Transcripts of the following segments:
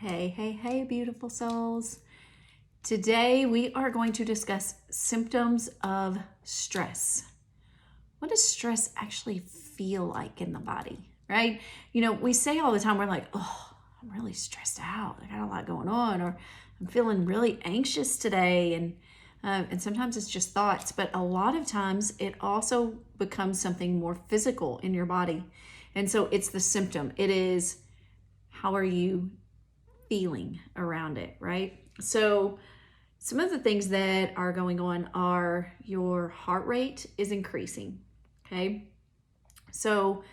Hey, hey, hey, beautiful souls. Today we are going to discuss symptoms of stress. What does stress actually feel like in the body, right? We say all the time, we're like, oh, I'm really stressed out. I got a lot going on, or I'm feeling really anxious today. And sometimes it's just thoughts, but a lot of times it also becomes something more physical in your body. And so it's the symptom. It is, how are you feeling around it, right? So some of the things that are going on are your heart rate is increasing, okay? So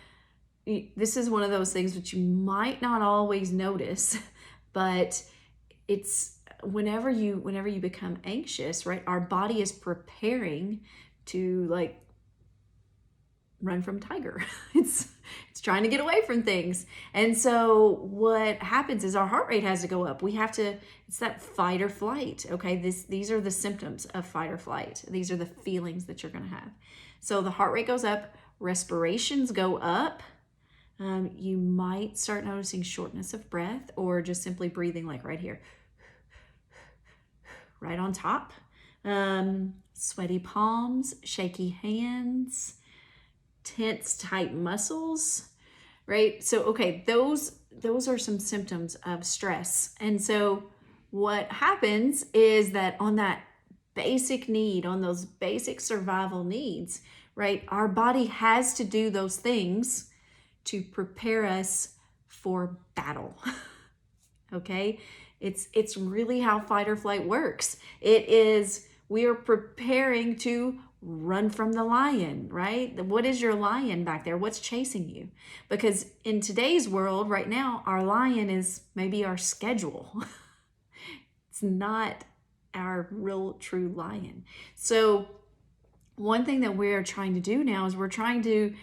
this is one of those things that you might not always notice, but it's whenever you become anxious, right? Our body is preparing to run from tiger. It's trying to get away from things. And so what happens is our heart rate has to go up. It's that fight or flight. Okay. These are the symptoms of fight or flight. These are the feelings that you're going to have. So the heart rate goes up, respirations go up. You might start noticing shortness of breath or just simply breathing like right here, right on top. Sweaty palms, shaky hands, tense, tight muscles, right? So, okay, those are some symptoms of stress. And so what happens is that on that basic need, on those basic survival needs, right? Our body has to do those things to prepare us for battle. Okay? It's really how fight or flight works. We are preparing to run from the lion, right? What is your lion back there? What's chasing you? Because in today's world right now, our lion is maybe our schedule. It's not our real true lion. So one thing that we're trying to do now is we're trying to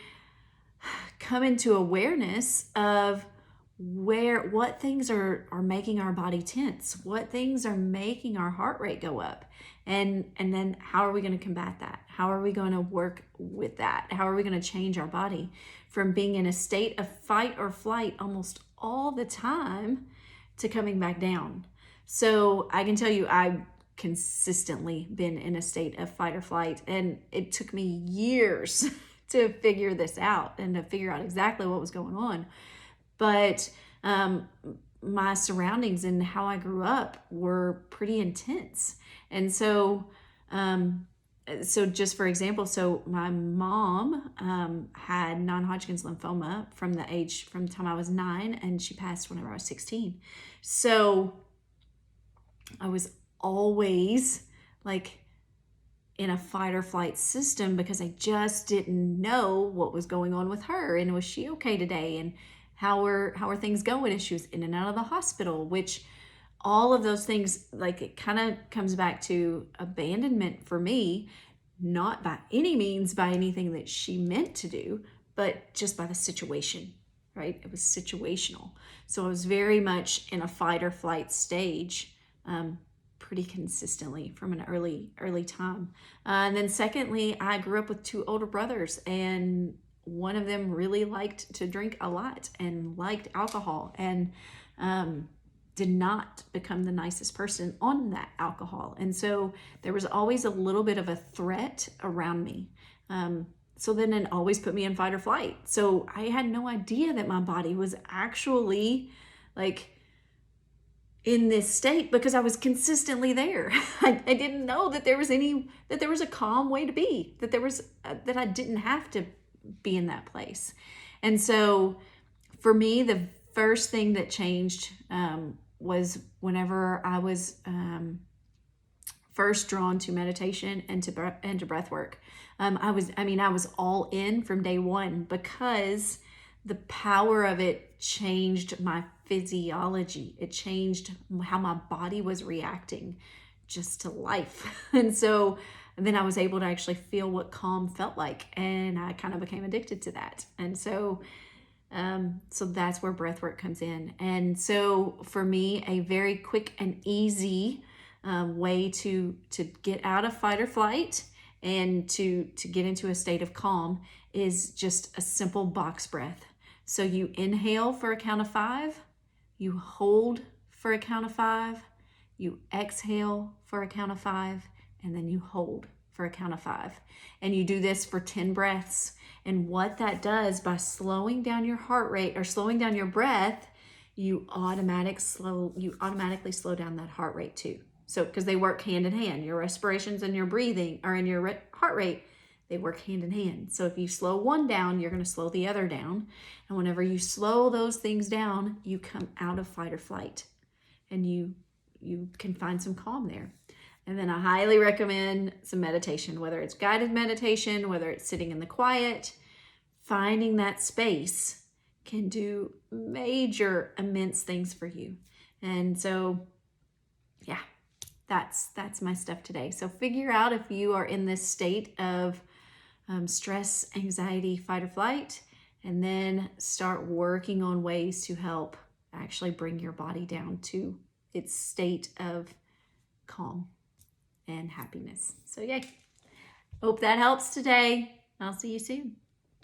come into awareness of what things are making our body tense, what things are making our heart rate go up, and then how are we going to combat that? How are we going to work with that? How are we going to change our body from being in a state of fight or flight almost all the time to coming back down? So I can tell you, I've consistently been in a state of fight or flight, and it took me years to figure this out and to figure out exactly what was going on. But my surroundings and how I grew up were pretty intense. And so just for example, so my mom had non-Hodgkin's lymphoma from the time I was 9, and she passed whenever I was 16. So I was always like in a fight or flight system because I just didn't know what was going on with her, and was she okay today, and how are things going, and she was in and out of the hospital, which all of those things, like, it kind of comes back to abandonment for me, not by any means by anything that she meant to do, but just by the situation, right? It was situational. So I was very much in a fight or flight stage pretty consistently from an early time. And then secondly, I grew up with 2 older brothers, and one of them really liked to drink a lot and liked alcohol, and did not become the nicest person on that alcohol. And so there was always a little bit of a threat around me. So then it always put me in fight or flight. So I had no idea that my body was actually like in this state because I was consistently there. I didn't know that there was a calm way to be, that I didn't have to be in that place. And so for me, the first thing that changed was whenever I was first drawn to meditation and to breath work. I was all in from day one because the power of it changed my physiology. It changed how my body was reacting just to life. And then I was able to actually feel what calm felt like, and I kind of became addicted to that. And so that's where breath work comes in. And so for me, a very quick and easy way to get out of fight or flight and to get into a state of calm is just a simple box breath. So you inhale for a count of 5, you hold for a count of 5, you exhale for a count of 5, and then you hold for a count of 5. And you do this for 10 breaths. And what that does, by slowing down your heart rate or slowing down your breath, you automatically slow down that heart rate too. So because they work hand in hand, your respirations and your breathing or in your heart rate, they work hand in hand. So if you slow one down, you're going to slow the other down. And whenever you slow those things down, you come out of fight or flight, and you can find some calm there. And then I highly recommend some meditation, whether it's guided meditation, whether it's sitting in the quiet. Finding that space can do major, immense things for you. And so, yeah, that's my stuff today. So figure out if you are in this state of stress, anxiety, fight or flight, and then start working on ways to help actually bring your body down to its state of calm and happiness. So yay. Hope that helps today. I'll see you soon.